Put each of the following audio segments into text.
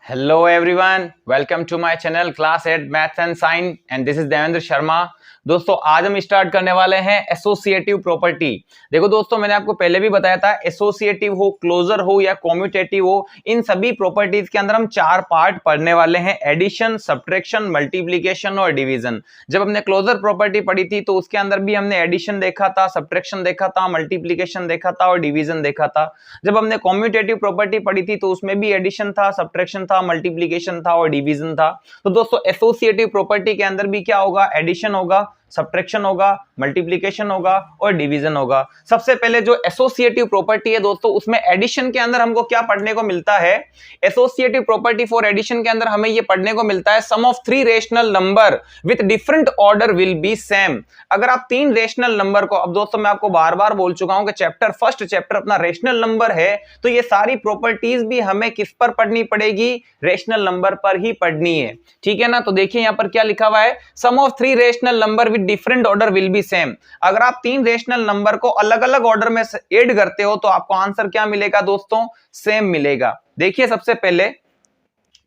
Hello everyone, welcome to my channel Class 8 Maths and Science and this is Devendra Sharma. दोस्तों आज हम start करने वाले हैं एसोसिएटिव प्रॉपर्टी। देखो दोस्तों मैंने आपको पहले भी बताया था एसोसिएटिव हो, क्लोजर हो या कॉम्यूटेटिव हो, इन सभी प्रॉपर्टीज के अंदर हम चार पार्ट पढ़ने वाले हैं, एडिशन, सब्ट्रैक्शन, मल्टीप्लिकेशन और डिवीजन। जब हमने क्लोजर प्रॉपर्टी पढ़ी थी तो उसके अंदर भी हमने एडिशन देखा था, सब्ट्रैक्शन देखा था, मल्टीप्लिकेशन देखा था और डिवीजन देखा था। जब हमने कॉम्यूटेटिव प्रॉपर्टी पढ़ी थी तो उसमें भी एडिशन था, सब्ट्रैक्शन था, मल्टीप्लिकेशन था और डिवीजन था। तो दोस्तों एसोसिएटिव प्रॉपर्टी के अंदर भी क्या होगा, एडिशन होगा, सब्ट्रैक्शन होगा, मल्टीप्लिकेशन होगा और डिवीजन होगा। सबसे पहले जो एसोसिएटिव प्रॉपर्टी है दोस्तों, उसमें एडिशन के अंदर हमको क्या पढ़ने को मिलता है, एसोसिएटिव प्रॉपर्टी फॉर एडिशन के अंदर हमें ये पढ़ने को मिलता है sum of three rational number with different order will be same. अगर आप तीन रेशनल नंबर को, अब दोस्तों मैं आपको बार बार बोल चुका हूं कि फर्स्ट चैप्टर अपना रेशनल नंबर है, तो ये सारी प्रॉपर्टीज भी हमें किस पर पढ़नी पड़ेगी, रेशनल नंबर पर ही पढ़नी है, ठीक है ना। तो देखिए यहां पर क्या लिखा हुआ है, sum of three rational number with different order will be same. अगर आप तीन रेशनल नंबर को अलग अलग ऑर्डर में ऐड करते हो तो आपको आंसर क्या मिलेगा दोस्तों, सेम मिलेगा। देखिए सबसे पहले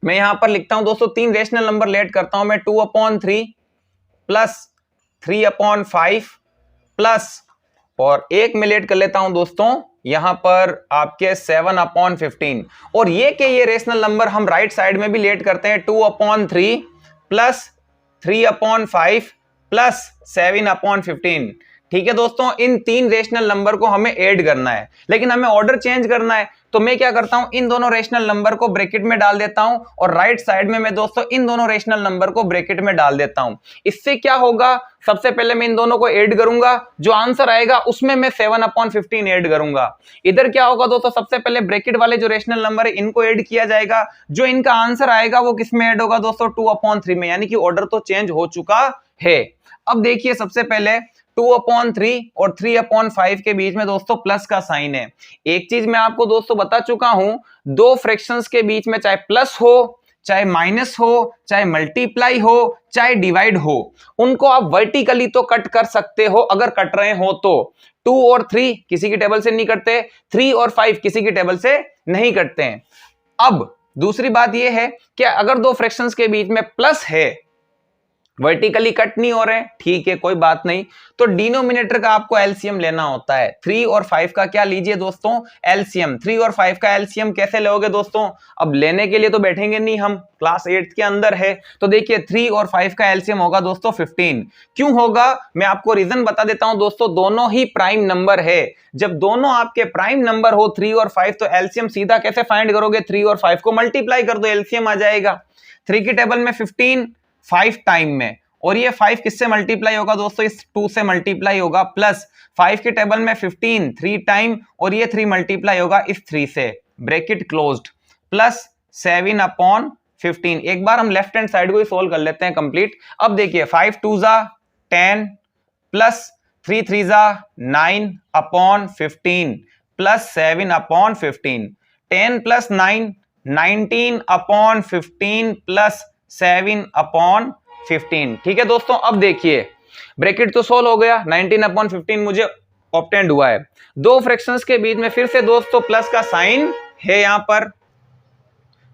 मैं यहां पर लिखता हूं दोस्तों, तीन रेशनल नंबर लेट करता हूं मैं, 2/3 प्लस 3/5 प्लस, और एक में लेट कर लेता हूं दोस्तों यहां पर आपके 7/15। और ये रेशनल नंबर हम राइट साइड में भी लेट करते हैं, 2/3 प्लस 3/5 प्लस 7/15। ठीक है दोस्तों, इन तीन रेशनल नंबर को हमें ऐड करना है, लेकिन हमें ऑर्डर चेंज करना है। तो मैं क्या करता हूं, इन दोनों रेशनल नंबर को ब्रैकेट में डाल देता हूं और राइट साइड में मैं दोस्तों इन दोनों रेशनल नंबर को ब्रैकेट में डाल देता हूं। इससे क्या होगा, सबसे पहले मैं इन दोनों को ऐड करूंगा, जो आंसर आएगा उसमें मैं 7/15 ऐड करूंगा। इधर क्या होगा दोस्तों, सबसे पहले ब्रैकेट वाले जो रेशनल नंबर है इनको ऐड किया जाएगा, जो इनका आंसर आएगा वो किस में ऐड होगा दोस्तों, 2/3 में, यानी कि ऑर्डर तो चेंज हो चुका है। अब देखिए सबसे पहले 2/3 और 3/5 के बीच में दोस्तों प्लस का साइन है। एक चीज मैं आपको दोस्तों बता चुका हूं, दो फ्रैक्शंस के बीच में चाहे प्लस हो, चाहे माइनस हो, चाहे मल्टीप्लाई हो, चाहे डिवाइड हो, उनको आप वर्टिकली तो कट कर सकते हो अगर कट रहे हो तो। 2 और 3 किसी की टेबल से नहीं कटते, 3 और 5 किसी की टेबल से नहीं कटते हैं। अब दूसरी बात यह है कि अगर दो फ्रैक्शंस के बीच में प्लस है, वर्टिकली कट नहीं हो रहे, ठीक है कोई बात नहीं, तो डिनोमिनेटर का आपको एलसीएम लेना होता है। 3 और 5 का क्या लीजिए दोस्तों, एलसीएम। 3 और 5 का एलसीएम कैसे लोगे दोस्तों, अब लेने के लिए तो बैठेंगे नहीं, हम क्लास 8 के अंदर है। तो देखिए 3 और 5 का एलसीएम होगा दोस्तों 15। क्यों होगा, मैं आपको रीजन बता देता हूं दोस्तों, दोनों ही प्राइम नंबर है। जब दोनों आपके प्राइम नंबर हो 3 और 5, तो एलसीएम सीधा कैसे फाइंड करोगे, 3 और 5 को मल्टीप्लाई कर दो, एलसीएम आ जाएगा। 3 की टेबल में 15 5 टाइम में, और ये 5 किससे मल्टीप्लाई होगा दोस्तों, इस 2 से मल्टीप्लाई होगा, प्लस 5 की टेबल में 15 3 टाइम, और ये 3 मल्टीप्लाई होगा इस 3 से, ब्रैकेट क्लोज्ड, प्लस 7/15। एक बार हम लेफ्ट हैंड साइड को ही सोल्व कर लेते हैं कंप्लीट। अब देखिए 5 2 जा 10 प्लस 3 3 जा 9/15 प्लस 7/15, 10 प्लस 9 19/15 प्लस 7/15। ठीक है दोस्तों, अब देखिए ब्रैकेट तो सोल्व हो गया, 19/15 मुझे ऑब्टेंड हुआ है। दो फ्रैक्शंस के बीच में फिर से दोस्तों प्लस का साइन है यहां पर,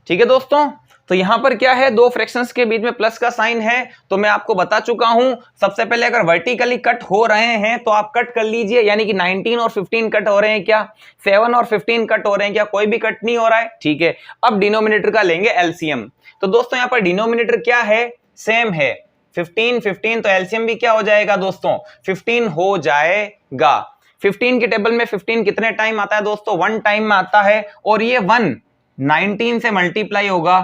ठीक है दोस्तों। तो यहां पर क्या है, दो फ्रैक्शंस के बीच में प्लस का साइन है, तो मैं आपको बता चुका हूं, सबसे पहले अगर वर्टिकली कट हो रहे हैं तो आप कट कर लीजिए, यानी कि 19 और 15 कट हो रहे हैं क्या, 7 और 15 कट हो रहे हैं क्या, कोई भी कट नहीं हो रहा है, ठीक है। अब डिनोमिनेटर का लेंगे एलसीएम। तो दोस्तों यहां पर डिनोमिनेटर क्या है, सेम है, 15 15, तो एलसीएम भी क्या हो जाएगा दोस्तों, 15 हो जाएगा। 15 की टेबल में 15 कितने टाइम आता है दोस्तों, 1 टाइम में आता है, और ये 1 19 से मल्टीप्लाई होगा,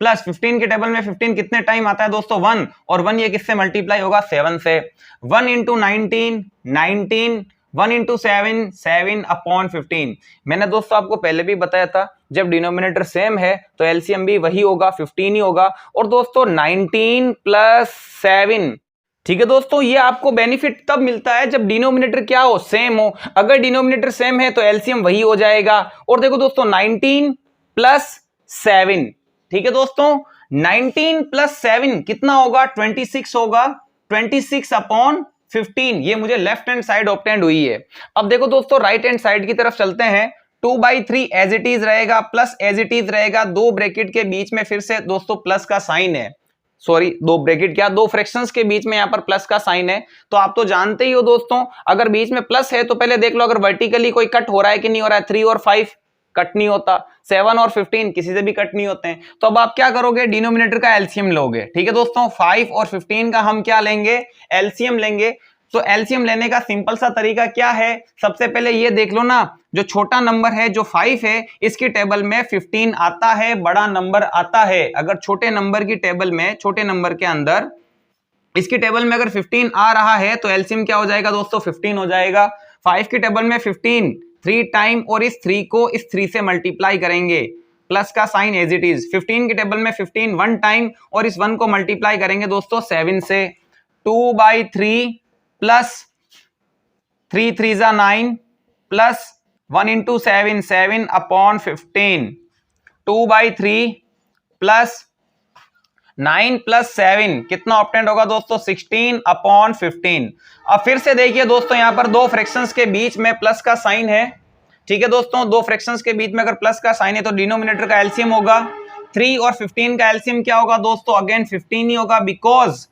प्लस 15 की टेबल में 15 कितने टाइम आता है दोस्तों, 1, और 1 ये किससे मल्टीप्लाई होगा, 7 से। 1 इंटू 19 19, 1 इंटू 7 7/15। मैंने दोस्तों आपको पहले भी बताया था, जब डिनोमिनेटर सेम है तो एलसीएम भी वही होगा, 15 ही होगा। और दोस्तों 19 प्लस 7, ठीक है दोस्तों, ये आपको बेनिफिट तब मिलता है जब डिनोमिनेटर क्या हो, सेम हो। अगर डिनोमिनेटर सेम है तो एलसीएम वही हो जाएगा। और देखो दोस्तों 19 प्लस 7, ठीक है दोस्तों, 19 प्लस 7 कितना होगा, 26 होगा, 26/15, ये मुझे लेफ्ट हैंड साइड ऑब्टेंड हुई है। अब देखो दोस्तों राइट हैंड साइड की तरफ चलते हैं, 2/3 एज इट इज रहेगा प्लस एज इट इज रहेगा, दो ब्रैकेट के बीच में फिर से दोस्तों प्लस का साइन है, सॉरी दो ब्रैकेट क्या, दो फ्रैक्शंस के बीच में यहां पर प्लस का साइन है। तो आप तो जानते ही हो दोस्तों, अगर बीच में प्लस है तो पहले देख लो अगर वर्टिकली कोई कट हो रहा है कि नहीं हो रहा है। 3 और 5 कट नहीं होता, 7 और 15 किसी से भी कट नहीं होते हैं। तो अब आप क्या करोगे, डिनोमिनेटर का एलसीएम लोगे। ठीक है दोस्तों, 5 और 15 का हम क्या लेंगे, एलसीएम लेंगे। तो एलसीएम लेने का सिंपल सा तरीका क्या है, सबसे पहले ये देख लो ना, जो छोटा नंबर है जो 5 है इसकी टेबल में 15 आता है, बड़ा नंबर आता है। अगर छोटे नंबर की टेबल में, छोटे नंबर के अंदर इसकी टेबल में अगर 15 आ रहा है तो एलसीएम क्या हो जाएगा दोस्तों, 15 हो जाएगा। 5 की टेबल में 15 3 टाइम और इस 3 को इस 3 से मल्टीप्लाई करेंगे, प्लस का साइन एज इट इज। 15 की टेबल में 15 1 टाइम और इस 1 को मल्टीप्लाई करेंगे दोस्तों 7 से। 2/3 प्लस 3 3 जा 9 plus 1 into 7 7 upon 15। 2/3 plus 9 plus 7 कितना ऑप्टेंड होगा दोस्तों, 16 अपॉन 15। अब फिर से देखिए दोस्तों, यहां पर दो फ्रैक्शंस के बीच में प्लस का साइन है। ठीक है दोस्तों, दो फ्रैक्शंस के बीच में अगर प्लस का साइन है तो डिनोमिनेटर का एलसीएम होगा। 3 और 15 का एलसीएम क्या होगा दोस्तों, अगेन 15 ही होगा, बिकॉज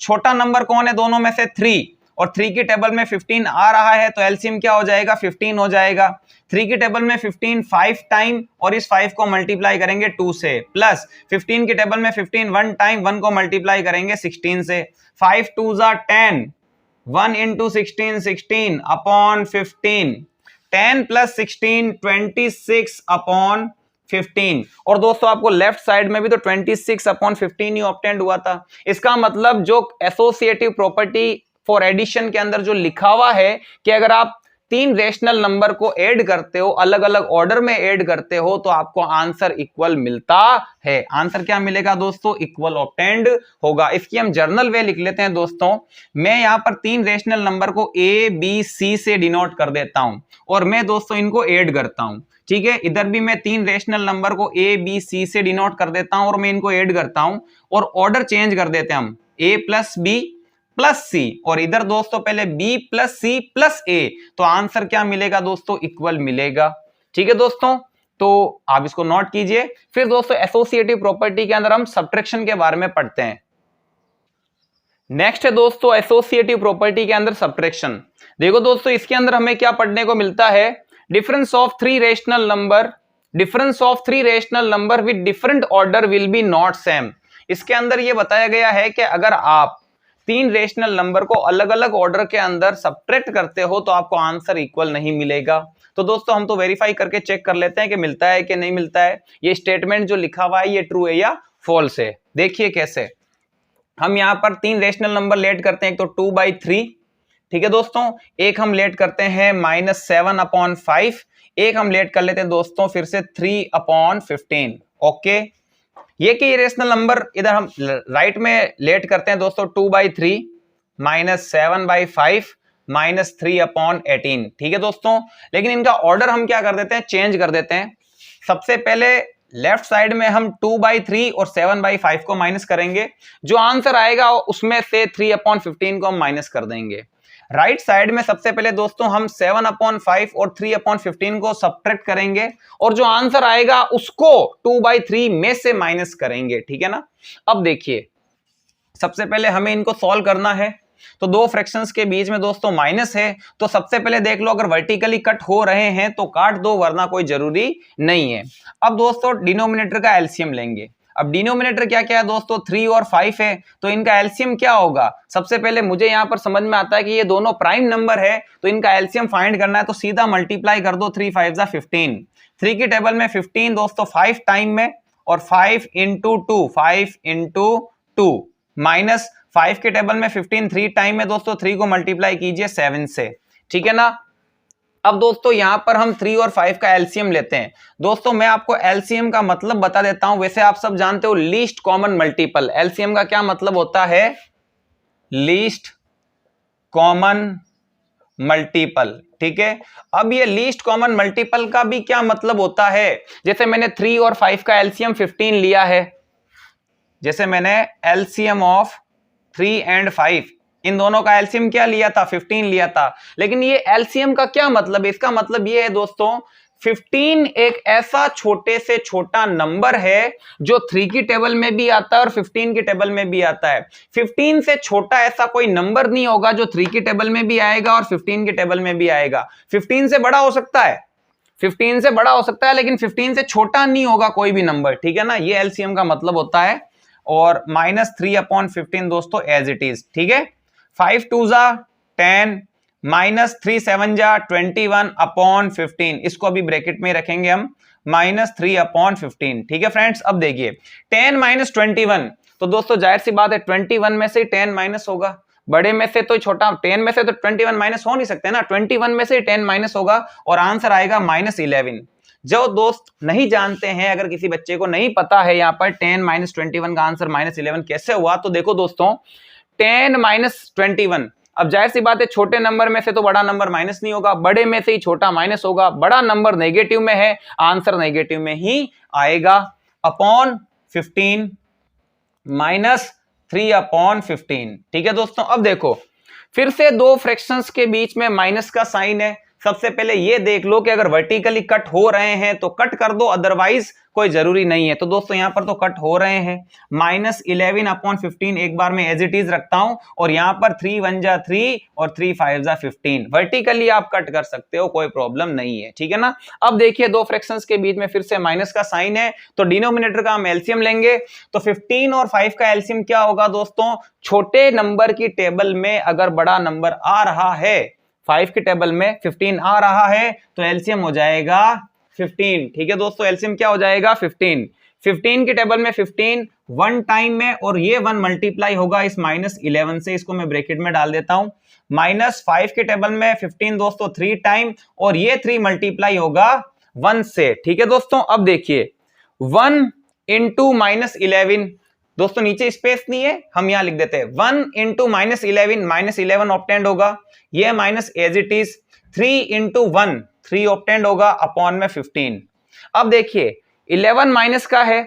छोटा नंबर कौन है दोनों में से, 3, और 3 की टेबल में 15 आ रहा है तो एलसीएम क्या हो जाएगा, 15 हो जाएगा। 3 की टेबल में 15 5 टाइम और इस 5 को मल्टीप्लाई करेंगे 2 से, प्लस 15 की टेबल में 15 1 टाइम, 1 को मल्टीप्लाई करेंगे 16 से। 5 2 जा 10, 1 इंटू 16 16 अपॉन 15। 10 plus 16 26 upon 15। और दोस्तों आपको लेफ्ट साइड में भी तो 26 अपॉन 15 ही ऑब्टेंड हुआ था। इसका मतलब जो एसोसिएटिव प्रॉपर्टी फॉर एडिशन के अंदर जो लिखा हुआ है कि अगर आप 3 रेशनल नंबर को ऐड करते हो, अलग अलग ऑर्डर में ऐड करते हो तो आपको आंसर इक्वल मिलता है। आंसर क्या मिलेगा दोस्तों, इक्वल ऑब्टेंड होगा। इसकी हम जर्नल वे लिख लेते हैं दोस्तों। मैं यहां पर 3 रेशनल नंबर को ए बी सी से डिनोट कर देता हूं और मैं दोस्तों इनको ऐड करता हूं। ठीक है, इधर भी मैं 3 रेशनल नंबर को ए बी सी से डिनोट कर देता हूं और मैं इनको ऐड करता हूं और ऑर्डर चेंज कर देते हैं हम, ए प्लस बी प्लस सी, और इधर दोस्तों पहले बी प्लस सी प्लस ए, तो आंसर क्या मिलेगा दोस्तों, इक्वल मिलेगा। ठीक है दोस्तों, तो आप इसको नोट कीजिए। फिर दोस्तों एसोसिएटिव प्रॉपर्टी के अंदर हम सब्ट्रैक्शन के बारे में पढ़ते हैं। नेक्स्ट है दोस्तों एसोसिएटिव प्रॉपर्टी के अंदर सब्ट्रैक्शन। देखो दोस्तों इसके अंदर हमें क्या पढ़ने को मिलता है, difference of 3 rational number, difference of 3 rational number with different order will B not same. इसके अंदर यह बताया गया है कि अगर आप 3 रेशनल नंबर को अलग अलग ऑर्डर के अंदर सब्ट्रैक्ट करते हो तो आपको आंसर इक्वल नहीं मिलेगा। तो दोस्तों हम तो वेरीफाई करके चेक कर लेते हैं कि मिलता है कि नहीं मिलता है, ये स्टेटमेंट जो लिखा हुआ है ये ट्रू है या फॉल्स है। देखिए कैसे, हम यहां पर 3 रेशनल नंबर लेट करते हैं, एक तो 2/3, ठीक है दोस्तों, एक हम लेट करते हैं -7 अपॉन 5, एक हम लेट कर लेते हैं दोस्तों फिर से 3 अपॉन 15। ओके, ये कि रेशनल नंबर इधर हम राइट में लेट करते हैं दोस्तों 2/3 -7/5 -3 अपॉन 18। ठीक है दोस्तों, लेकिन इनका ऑर्डर हम क्या कर देते हैं, चेंज कर देते हैं। सबसे पहले लेफ्ट साइड में हम 2/3 और 7/5 को माइनस करेंगे, जो आंसर आएगा उसमें से 3 अपॉन 15 को हम माइनस कर देंगे। राइट साइड में सबसे पहले दोस्तों हम 7/5 और 3/15 को सब्ट्रैक्ट करेंगे और जो आंसर आएगा उसको 2/3 में से माइनस करेंगे। ठीक है ना। अब देखिए सबसे पहले हमें इनको सॉल्व करना है, तो दो फ्रैक्शंस के बीच में दोस्तों माइनस है, तो सबसे पहले देख लो अगर वर्टिकली कट हो रहे हैं तो काट दो, वरना कोई जरूरी नहीं है। अब दोस्तों डिनोमिनेटर का एलसीएम लेंगे। अब डिनोमिनेटर क्या क्या है दोस्तों, 3 और 5 है, तो इनका एलसीएम क्या होगा। सबसे पहले मुझे यहां पर समझ में आता है कि ये दोनों प्राइम नंबर है, तो इनका एलसीएम फाइंड करना है, तो सीधा मल्टीप्लाई कर दो, 3 5 जा 15। 3 की टेबल में 15 दोस्तों 5 टाइम में और 5 इंटू 2, 5 इंटू 2 माइनस 5 के टेबल में 15 3 टाइम में दोस्तों 3 को मल्टीप्लाई कीजिए 7 से। ठीक है ना। अब दोस्तों यहां पर हम 3 और 5 का एलसीएम लेते हैं। दोस्तों मैं आपको एलसीएम का मतलब बता देता हूं, वैसे आप सब जानते हो लीस्ट कॉमन मल्टीपल। एलसीएम का क्या मतलब होता है, लीस्ट कॉमन मल्टीपल। ठीक है, अब ये लीस्ट कॉमन मल्टीपल का भी क्या मतलब होता है, जैसे मैंने 3 और 5 का एलसीएम 15 लिया है, जैसे मैंने एलसीएम ऑफ 3 एंड 5 इन दोनों का एलसीएम क्या लिया था, 15 लिया था। लेकिन ये एलसीएम का क्या मतलब है, इसका मतलब ये है दोस्तों 15 एक ऐसा छोटे से छोटा नंबर है जो 3 की टेबल में भी आता है और 15 की टेबल में भी आता है। 15 से छोटा ऐसा कोई नंबर नहीं होगा जो 3 की टेबल में भी आएगा और 15 की टेबल में भी आएगा। 15 से बड़ा हो सकता है, 15 से बड़ा हो सकता है, लेकिन 15 से छोटा नहीं होगा कोई भी नंबर, ठीक है ना। ये एलसीएम का मतलब होता है। और -3/15 दोस्तों एज इट इज, ठीक है। 5 2 10, -3 7 21/15, इसको अभी ब्रैकेट में रखेंगे हम, -3/15, ठीक है फ्रेंड्स। अब देखिए 10 - 21, तो दोस्तों जाहिर सी बात है 21 में से 10 माइनस होगा, बड़े में से तो छोटा, 10 में से तो 21 माइनस हो नहीं सकते ना, 21 में से 10 माइनस होगा और आंसर आएगा -11। जो दोस्त नहीं जानते हैं, अगर किसी बच्चे को नहीं पता है यहाँ पर 10 - 21 का आंसर -11 कैसे हुआ, तो देखो दोस्तों 10 - 21, अब जाहिर सी बात है छोटे नंबर में से तो बड़ा नंबर माइनस नहीं होगा, बड़े में से ही छोटा माइनस होगा, बड़ा नंबर नेगेटिव में है, आंसर नेगेटिव में ही आएगा। अपॉन 15 -3/15, ठीक है दोस्तों। अब देखो फिर से दो फ्रैक्शंस के बीच में माइनस का साइन है। सबसे पहले ये देख लो कि अगर वर्टिकली कट हो रहे हैं तो कट कर दो, अदरवाइज कोई जरूरी नहीं है। तो दोस्तों यहां पर तो कट हो रहे हैं, -11/15 एक बार मैं एज इट इज रखता हूं, और यहां पर 3 1 जा 3 और 3 5 जा 15, वर्टिकली आप कट कर सकते हो, कोई प्रॉब्लम नहीं है, ठीक है ना। अब देखिए दो फ्रैक्शंस के बीच में फिर से माइनस का साइन है, तो डिनोमिनेटर का हम एलसीएम लेंगे। तो 15 और 5 का एलसीएम क्या होगा दोस्तों, छोटे नंबर की टेबल में अगर बड़ा नंबर आ रहा है, 5 की टेबल में 15 आ रहा है, तो एलसीएम हो जाएगा 15, ठीक है दोस्तों। एलसीएम क्या हो जाएगा 15, 15 की टेबल में 15 1 टाइम में, और ये 1 मल्टीप्लाई होगा इस -11 से, इसको मैं ब्रैकेट में डाल देता हूं। -5 की टेबल में 15 दोस्तों 3 टाइम, और ये 3 मल्टीप्लाई होगा 1 से, ठीक है दोस्तों। अब देखिए 1 इंटू -11, दोस्तों नीचे स्पेस नहीं है, हम यहां लिख देते हैं 1 इंटू -11 ऑप्टेंड होगा, ये minus as it is, 3 into 1 3 obtained होगा, अपॉन में 15। अब देखिए 11 माइनस का है,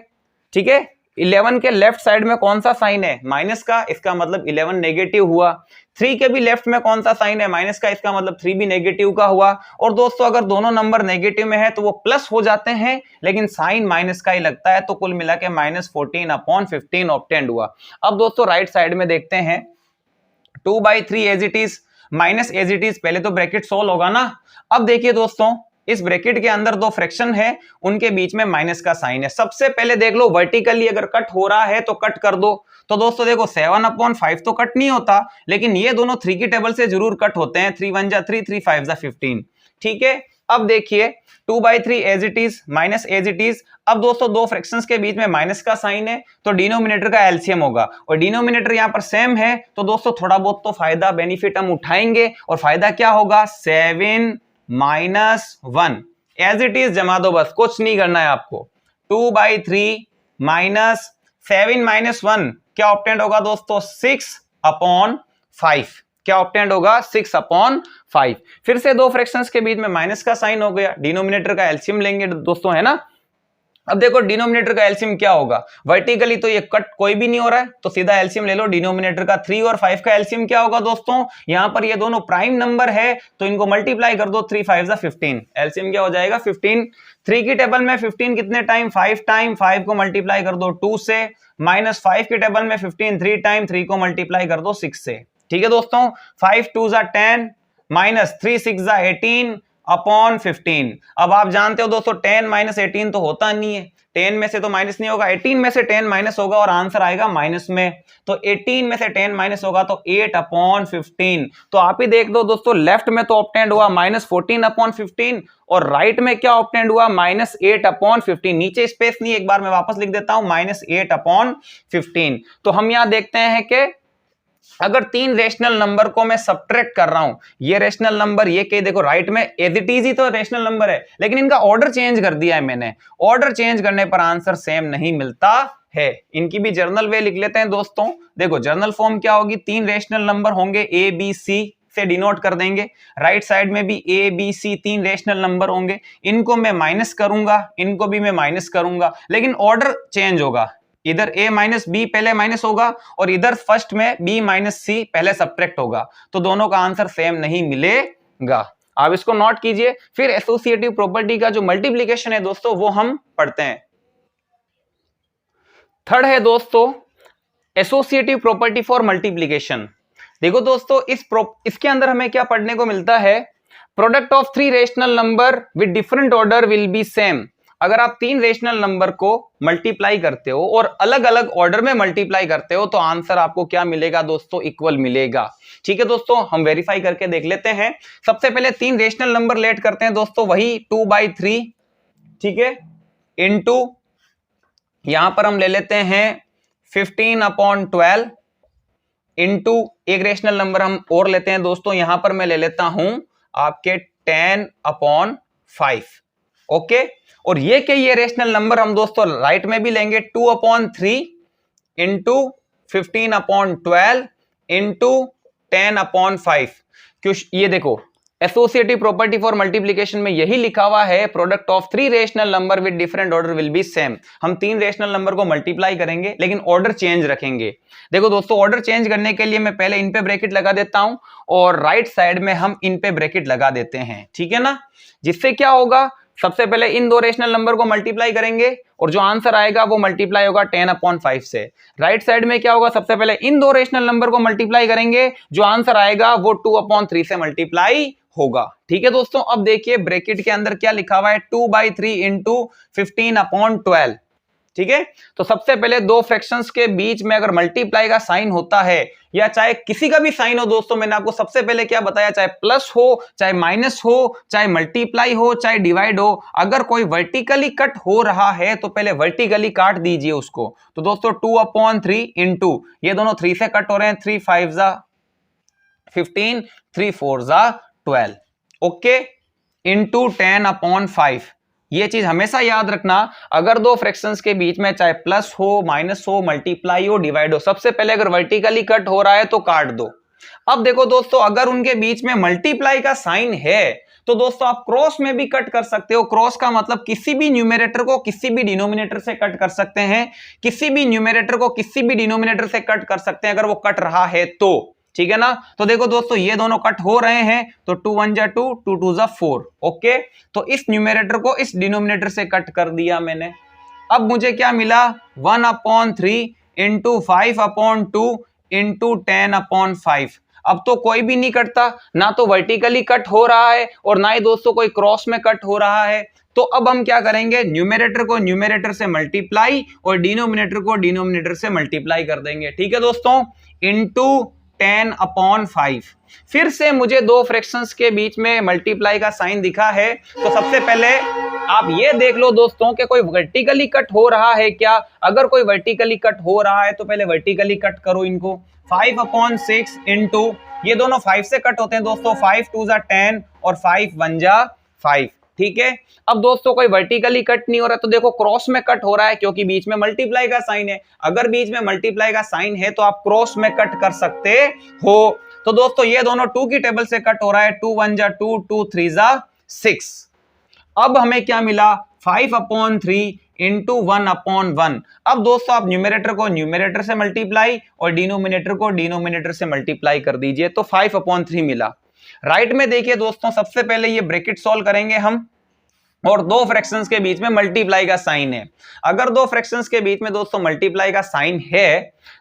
ठीक है, 11 के लेफ्ट साइड में कौन सा साइन है, माइनस का, इसका मतलब 11 नेगेटिव हुआ। 3 के भी लेफ्ट में कौन सा साइन है, माइनस का, इसका मतलब 3 भी नेगेटिव का हुआ। और दोस्तों अगर दोनों नंबर नेगेटिव में है तो वो प्लस हो जाते हैं, लेकिन साइन माइनस का ही लगता है, तो कुल मिला के -14/15 ऑप्टेंड हुआ। अब दोस्तों राइट साइड में देखते हैं 2/3 as it is, minus as it is, पहले तो ब्रैकेट सोल्व होगा ना। अब देखिए दोस्तों इस ब्रैकेट के अंदर दो फ्रैक्शन है, उनके बीच में माइनस का साइन है। सबसे पहले देख लो वर्टिकली अगर कट हो रहा है तो कट कर दो। तो दोस्तों देखो 7/5 तो कट नहीं होता, लेकिन ये दोनों 3 की टेबल से जरूर कट होते हैं, 3 1 जा 3 3 5 जा 15, ठीक है। अब देखिए 2/3 as it is, minus as it is. अब दोस्तों दो फ्रैक्शंस के बीच में माइनस का साइन है, तो डिनोमिनेटर का एलसीएम होगा, और डिनोमिनेटर यहां पर सेम है, तो दोस्तों थोड़ा बहुत तो फायदा बेनिफिट हम उठाएंगे, और फायदा क्या होगा 7 - 1 एज इट इज जमा दो, बस कुछ नहीं करना है आपको। 2/3 माइनस 7 - 1 क्या ऑप्टेंड होगा दोस्तों 6/5, क्या ऑप्टेंड होगा 6/5। फिर से दो फ्रैक्शंस के बीच में माइनस का साइन हो गया, डिनोमिनेटर का एलसीएम लेंगे दोस्तों, है ना। अब देखो डिनोमिनेटर का एलसीएम क्या होगा, वर्टिकली तो ये कट कोई भी नहीं हो रहा है, तो सीधा एलसीएम ले लो डिनोमिनेटर का। 3 और 5 का एलसीएम क्या होगा दोस्तों, यहां पर ये दोनों प्राइम नंबर है, तो इनको मल्टीप्लाई कर दो, 3 5 जा 15, एलसीएम क्या हो जाएगा 15। 3 की टेबल में 15 कितने टाइम, 5 टाइम, 5 को मल्टीप्लाई कर दो 2 से, -5 की टेबल में 15 3 टाइम, 3 को मल्टीप्लाई कर दो 6 से, ठीक है दोस्तों। 5 2 जा 10, -3 6 जा 18 अपॉन 15। अब आप जानते हो दोस्तों 10 - 18 तो होता नहीं है, 10 में से तो माइनस नहीं होगा, 18 में से 10 माइनस होगा और आंसर आएगा माइनस में। तो 18 में से 10 माइनस होगा तो 8/15। तो आप ही देख दो दोस्तों, लेफ्ट में तो ऑप्टेंड हुआ -14/15 और राइट में क्या ऑप्टेंड हुआ -8/15। नीचे स्पेस नहीं, एक बार मैं वापस लिख देता हूं -8/15। तो हम यहां देखते हैं कि अगर 3 रेशनल नंबर को मैं सब्ट्रैक्ट कर रहा हूं, ये रेशनल नंबर, ये के देखो राइट में एज इट इज ही तो रेशनल नंबर है, लेकिन इनका ऑर्डर चेंज कर दिया है मैंने। ऑर्डर चेंज करने पर आंसर सेम नहीं मिलता है। इनकी भी जर्नल वे लिख लेते हैं दोस्तों। देखो जर्नल फॉर्म क्या होगी, 3 रेशनल नंबर होंगे, ए बी सी से डिनोट कर देंगे। राइट साइड में भी A B C 3 rational number होंगे, इनको मैं माइनस करूंगा, इनको भी मैं माइनस करूंगा, लेकिन ऑर्डर चेंज होगा। इधर a माइनस बी पहले माइनस होगा और इधर फर्स्ट में b माइनस सी पहले सब्ट्रैक्ट होगा, तो दोनों का आंसर सेम नहीं मिलेगा। आप इसको नोट कीजिए। फिर एसोसिएटिव प्रॉपर्टी का जो मल्टीप्लीकेशन है दोस्तों वो हम पढ़ते हैं। थर्ड है दोस्तों एसोसिएटिव प्रॉपर्टी फॉर मल्टीप्लीकेशन। देखो दोस्तों इसके अंदर हमें क्या पढ़ने को मिलता है, product of three rational number with different order will be same. अगर आप तीन रेशनल नंबर को मल्टीप्लाई करते हो और अलग अलग ऑर्डर में मल्टीप्लाई करते हो तो आंसर आपको क्या मिलेगा दोस्तों, इक्वल मिलेगा। ठीक है दोस्तों, हम वेरीफाई करके देख लेते हैं। सबसे पहले तीन रेशनल नंबर लेट करते हैं दोस्तों, वही 2/3, ठीक है, इनटू यहां पर हम ले लेते हैं 15/12 इनटू एक रेशनल नंबर हम और लेते हैं दोस्तों, यहां पर मैं ले लेता हूं आपके 10/5। ओके, और ये रेशनल नंबर हम दोस्तों राइट में भी लेंगे 2/3 इंटू 15/12 इंटू 10/5। क्यों, ये देखो एसोसिएटिव प्रॉपर्टी फॉर मल्टीप्लीकेशन में यही लिखा हुआ है, product of three rational number with different order will be same. हम तीन रेशनल नंबर को मल्टीप्लाई करेंगे लेकिन ऑर्डर चेंज रखेंगे। देखो दोस्तों, ऑर्डर चेंज करने के लिए मैं पहले इन पे ब्रैकेट लगा देता हूं और राइट साइड में हम इन पे ब्रैकेट लगा देते हैं, ठीक है ना। जिससे क्या होगा, सबसे पहले इन दो रेशनल नंबर को मल्टीप्लाई करेंगे और जो आंसर आएगा वो मल्टीप्लाई होगा 10/5 से। राइट साइड में क्या होगा, सबसे पहले इन दो रेशनल नंबर को मल्टीप्लाई करेंगे, जो आंसर आएगा वो 2/3 से मल्टीप्लाई होगा। ठीक है दोस्तों, अब देखिए ब्रैकेट के अंदर क्या लिखा हुआ है, 2/3 इंटू 15/12। ठीक है, तो सबसे पहले दो फ्रैक्शंस के बीच में अगर मल्टीप्लाई का साइन होता है या चाहे किसी का भी साइन हो दोस्तों, मैंने आपको सबसे पहले क्या बताया, चाहे प्लस हो चाहे माइनस हो चाहे मल्टीप्लाई हो चाहे डिवाइड हो, अगर कोई वर्टिकली कट हो रहा है तो पहले वर्टिकली काट दीजिए उसको। तो दोस्तों 2/3 इंटू ये दोनों 3 से कट हो रहे हैं, 3 5 जा 15, 3 4 जा 12, ओके, इंटू 10/5। ये चीज हमेशा याद रखना, अगर दो फ्रैक्शंस के बीच में चाहे प्लस हो माइनस हो मल्टीप्लाई हो डिवाइड हो, सबसे पहले अगर वर्टिकली कट हो रहा है तो काट दो। अब देखो दोस्तों, अगर उनके बीच में मल्टीप्लाई का साइन है तो दोस्तों आप क्रॉस में भी कट कर सकते हो। क्रॉस का मतलब किसी भी न्यूमरेटर को किसी भी डिनोमिनेटर से कट कर सकते हैं, किसी भी न्यूमरेटर को किसी भी डिनोमिनेटर से कट कर सकते हैं अगर वो कट रहा है तो, ठीक है ना। तो देखो दोस्तों, ये दोनों कट हो रहे हैं तो 2 1 जा 2, 2 2 जा 4, ओके। तो इस न्यूमरेटर को इस डिनोमिनेटर से कट कर दिया मैंने। अब मुझे क्या मिला, 1/3 इंटू 5/2 इंटू 10/5। अब तो कोई भी नहीं कटता, ना तो वर्टिकली कट हो रहा है और ना ही दोस्तों कोई क्रॉस में कट हो रहा है। तो अब हम क्या करेंगे, न्यूमरेटर को न्यूमरेटर से मल्टीप्लाई और डिनोमिनेटर को डिनोमिनेटर से मल्टीप्लाई कर देंगे, ठीक है दोस्तों, इंटू 10/5। फिर से मुझे दो फ्रैक्शंस के बीच में मल्टीप्लाई का साइन दिखा है, तो सबसे पहले आप ये देख लो दोस्तों कि कोई वर्टिकली कट हो रहा है क्या। अगर कोई वर्टिकली कट हो रहा है तो पहले वर्टिकली कट करो इनको। 5/6 इंटू ये दोनों 5 से कट होते हैं दोस्तों, 5 2 जा 10 और 5 1 जा 5, ठीक है। अब दोस्तों कोई वर्टिकली कट नहीं हो रहा तो देखो क्रॉस में कट हो रहा है क्योंकि बीच में मल्टीप्लाई का साइन है। अगर बीच में मल्टीप्लाई का साइन है तो आप क्रॉस में कट कर सकते हो। तो दोस्तों ये दोनों 2 की टेबल से कट हो रहा है, 2 1 जा 2, 2 3 जा 6। अब हमें क्या मिला, 5/3 इंटू 1/1। अब दोस्तों आप न्यूमरेटर को न्यूमरेटर से मल्टीप्लाई और डिनोमिनेटर को डिनोमिनेटर से मल्टीप्लाई कर दीजिए तो 5/3 मिला। राइट में देखिए दोस्तों, सबसे पहले ये ब्रैकेट सॉल्व करेंगे हम और दो फ्रैक्शंस के बीच में मल्टीप्लाई का साइन है। अगर दो फ्रैक्शंस के बीच में दोस्तों मल्टीप्लाई का साइन है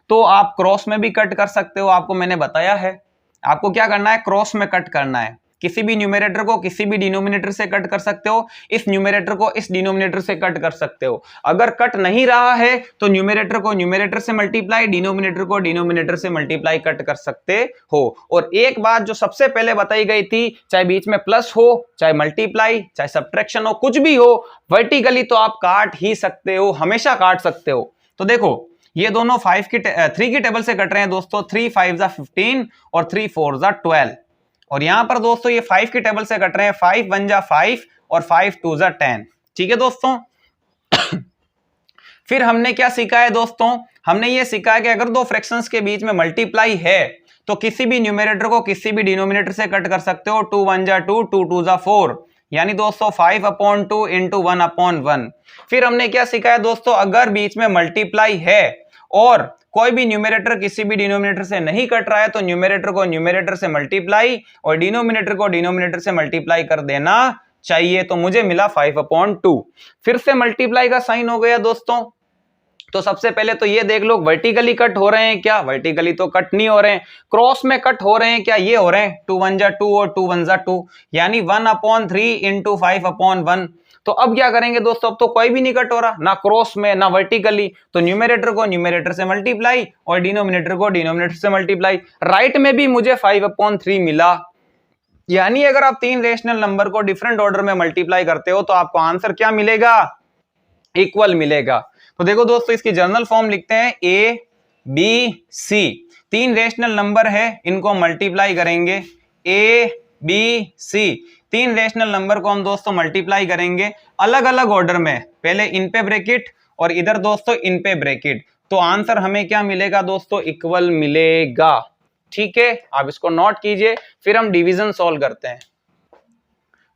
तो आप क्रॉस में भी कट कर सकते हो। आपको मैंने बताया है आपको क्या करना है, क्रॉस में कट करना है। किसी भी न्यूमरेटर को किसी भी डिनोमिनेटर से कट कर सकते हो, इस न्यूमरेटर को इस डिनोमिनेटर से कट कर सकते हो। अगर कट नहीं रहा है तो न्यूमरेटर को न्यूमरेटर से मल्टीप्लाई, डिनोमिनेटर को डिनोमिनेटर से मल्टीप्लाई कट कर सकते हो। और एक बात जो सबसे पहले बताई गई थी, चाहे बीच में प्लस हो चाहे मल्टीप्लाई चाहे सब्ट्रैक्शन हो, कुछ भी हो, वर्टिकली तो आप काट ही सकते हो, हमेशा काट सकते हो। तो देखो ये दोनों 3 की टेबल से कट रहे हैं दोस्तों, 3 5 जा 15 और 3 4 जा 12। और यहां पर दोस्तों ये 5 की टेबल से कट रहे हैं, 5 1 जा 5 और 5 2 जा 10, ठीक है दोस्तों। फिर हमने क्या सीखा है दोस्तों, हमने ये सीखा है कि अगर दो फ्रैक्शंस के बीच में मल्टीप्लाई है तो किसी भी न्यूमरेटर को किसी भी डिनोमिनेटर से कट कर सकते हो। 2 1 जा 2, 2 2 जा 4, यानी दोस्तों 5/2 इंटू 1/1। फिर हमने क्या सीखा है दोस्तों, अगर बीच में मल्टीप्लाई है और कोई भी न्यूमरेटर किसी भी डिनोमिनेटर से नहीं कट रहा है तो न्यूमरेटर को न्यूमरेटर से मल्टीप्लाई और डिनोमिनेटर को डिनोमिनेटर से मल्टीप्लाई कर देना चाहिए। तो मुझे मिला 5/2। फिर से मल्टीप्लाई का साइन हो गया दोस्तों। तो सबसे पहले तो ये देख लो वर्टिकली कट हो रहे हैं क्या, वर्टिकली तो कट नहीं हो रहे हैं, क्रॉस में कट हो रहे हैं क्या, ये हो रहे हैं 2 1 जा 2 और 2 1 जा 2, यानी 1/3 इंटू 5/1। तो अब क्या करेंगे दोस्तों, अब तो कोई भी नहीं कट हो रहा, ना क्रॉस में ना वर्टिकली, तो न्यूमरेटर को न्यूमरेटर से मल्टीप्लाई और डिनोमिनेटर को डिनोमिनेटर से मल्टीप्लाई। राइट में भी मुझे 5/3 मिला, यानी अगर आप तीन रेशनल नंबर को डिफरेंट ऑर्डर में मल्टीप्लाई करते हो तो आपको आंसर क्या मिलेगा, इक्वल मिलेगा। तो देखो दोस्तों इसकी जर्नल फॉर्म लिखते हैं, ए बी सी तीन रेशनल नंबर है, इनको मल्टीप्लाई करेंगे, ए बी सी तीन रेशनल नंबर को हम दोस्तों मल्टीप्लाई करेंगे अलग अलग ऑर्डर में, पहले इन पे ब्रैकेट और इधर दोस्तों इन पे ब्रैकेट, तो आंसर हमें क्या मिलेगा दोस्तों, इक्वल मिलेगा। ठीक है, आप इसको नोट कीजिए, फिर हम डिवीजन सॉल्व करते हैं।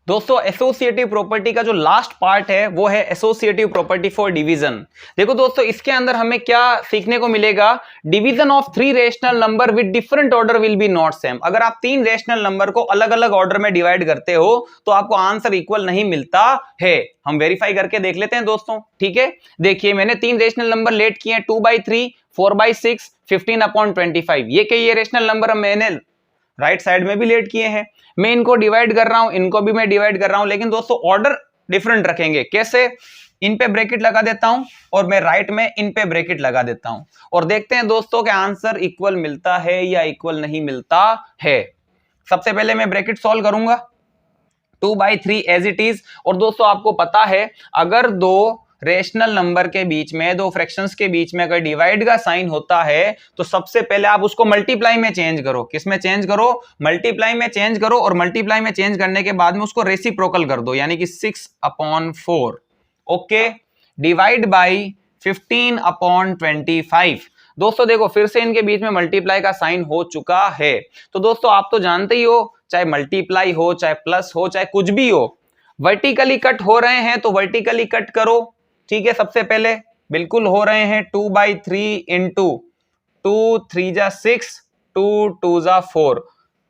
दोस्तों एसोसिएटिव प्रॉपर्टी का जो लास्ट पार्ट है वो है एसोसिएटिव प्रॉपर्टी फॉर डिवीजन। देखो दोस्तों इसके अंदर हमें क्या सीखने को मिलेगा, division of three rational number with different order will B not same. अगर आप तीन रेशनल नंबर को अलग अलग ऑर्डर में डिवाइड करते हो तो आपको आंसर इक्वल नहीं मिलता है। हम वेरीफाई करके देख लेते हैं दोस्तों। ठीक है, देखिए मैंने तीन रेशनल नंबर लेट किए हैं, 2/3, 4/6, 15/25। ये कई ये रेशनल नंबर मैंने राइट साइड में भी लेट किए हैं, मैं इनको डिवाइड कर रहा हूं, इनको भी मैं डिवाइड कर रहा हूं, लेकिन दोस्तों ऑर्डर डिफरेंट रखेंगे। कैसे, इन पे ब्रैकेट लगा देता हूं और मैं राइट में इन पे ब्रैकेट लगा देता हूं और देखते हैं दोस्तों कि आंसर इक्वल मिलता है या इक्वल नहीं मिलता है। सबसे पहले मैं ब्रैकेट सॉल्व करूंगा, 2/3 एज इट इज। और दोस्तों आपको पता है अगर दो रेशनल नंबर के बीच में, दो फ्रैक्शंस के बीच में अगर डिवाइड का साइन होता है तो सबसे पहले आप उसको मल्टीप्लाई में चेंज करो। किस में चेंज करो, मल्टीप्लाई में चेंज करो, और मल्टीप्लाई में चेंज करने के बाद में उसको रेसिप्रोकल कर दो, यानी कि 6/4। Okay, divide by 15/25। दोस्तों देखो फिर से इनके बीच में मल्टीप्लाई का साइन हो चुका है। तो दोस्तों आप तो जानते ही हो, चाहे मल्टीप्लाई हो, चाहे प्लस हो, चाहे कुछ भी हो, वर्टिकली कट हो रहे हैं तो वर्टिकली कट करो। ठीक है, सबसे पहले बिल्कुल हो रहे हैं 2/3 इंटू 2 3 जा 6, 2 2 जा 4,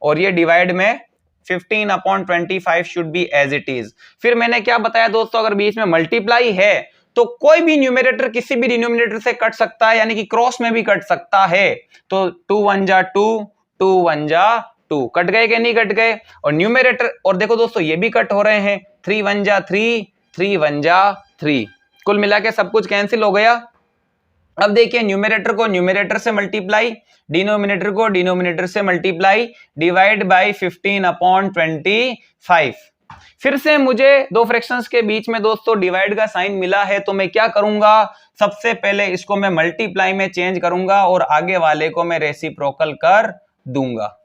और ये डिवाइड में 15/25 should be as it is. फिर मैंने क्या बताया दोस्तों, अगर बीच में मल्टीप्लाई है तो कोई भी न्यूमरेटर किसी भी डिनोमिनेटर से कट सकता है, यानी कि क्रॉस में भी कट सकता है। तो 2 1 जा 2, 2 1 जा 2, कट गए कि नहीं कट गए। और न्यूमरेटर, और देखो दोस्तों ये भी कट हो रहे हैं, 3 1 जा 3, 3 1 जा 3, कुल मिला के सब कुछ कैंसिल हो गया। अब देखिए न्यूमरेटर को न्यूमरेटर से मल्टीप्लाई, डिनोमिनेटर को डिनोमिनेटर से मल्टीप्लाई, डिवाइड बाय 15/25। फिर से मुझे दो फ्रैक्शंस के बीच में दोस्तों डिवाइड का साइन मिला है, तो मैं क्या करूंगा, सबसे पहले इसको मैं मल्टीप्लाई में चेंज करूंगा और आगे वाले को मैं रेसिप्रोकल कर दूंगा,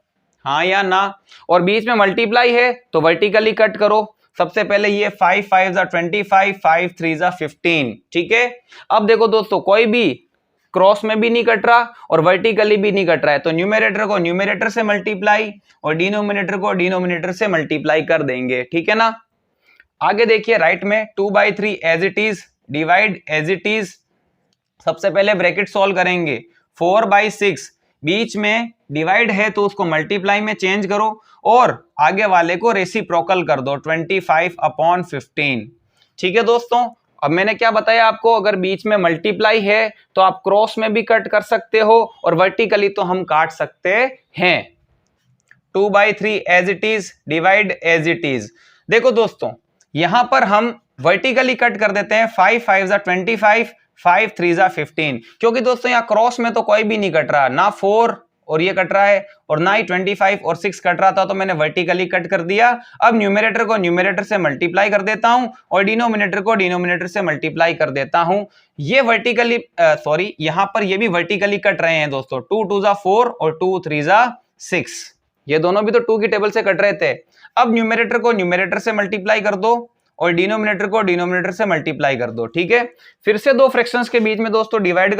हाँ या ना। और बीच में मल्टीप्लाई है तो वर्टिकली कट करो। सबसे पहले ये 5 5 जा 25, 5 3 जा 15। ठीक है, अब देखो दोस्तों कोई भी क्रॉस में भी नहीं कट रहा और वर्टिकली भी नहीं कट रहा है, तो न्यूमरेटर को न्यूमरेटर से मल्टीप्लाई और डिनोमिनेटर को डिनोमिनेटर से मल्टीप्लाई कर देंगे। ठीक है ना। आगे देखिए राइट में 2/3 as it is, divide as it is. सबसे पहले ब्रैकेट सॉल्व करेंगे, 4/6 बीच में डिवाइड है तो उसको मल्टीप्लाई में चेंज करो और आगे वाले को रेसिप्रोकल कर दो, 25/15। ठीक है दोस्तों, अब मैंने क्या बताया आपको, अगर बीच में मल्टीप्लाई है तो आप क्रॉस में भी कट कर सकते हो और वर्टिकली तो हम काट सकते हैं। 2/3 as it is, divide as it is. देखो दोस्तों यहां पर हम वर्टिकली कट कर देते हैं, 5 5 जा 25, 5 3 जा 15, क्योंकि दोस्तों यहाँ क्रॉस में तो कोई भी नहीं कट रहा, ना 4 और ये कट रहा है और ना ही 25 और 6 कट रहा था, तो मैंने वर्टिकली कट कर दिया। अब न्यूमरेटर को न्यूमरेटर से मल्टीप्लाई कर देता हूं और डिनोमिनेटर को डिनोमिनेटर से मल्टीप्लाई कर देता हूं। ये वर्टिकली सॉरी यहां पर ये भी वर्टिकली कट रहे हैं दोस्तों, 2 2 जा 4 और 2 3 जा 6, ये दोनों भी तो 2 की टेबल से कट रहे थे। अब न्यूमरेटर को न्यूमरेटर से मल्टीप्लाई कर दो और डिनोमिनेटर को डिनोमिनेटर से मल्टीप्लाई कर दो। ठीक है, फिर से दो फ्रैक्शंस के बीच में दोस्तों डिवाइड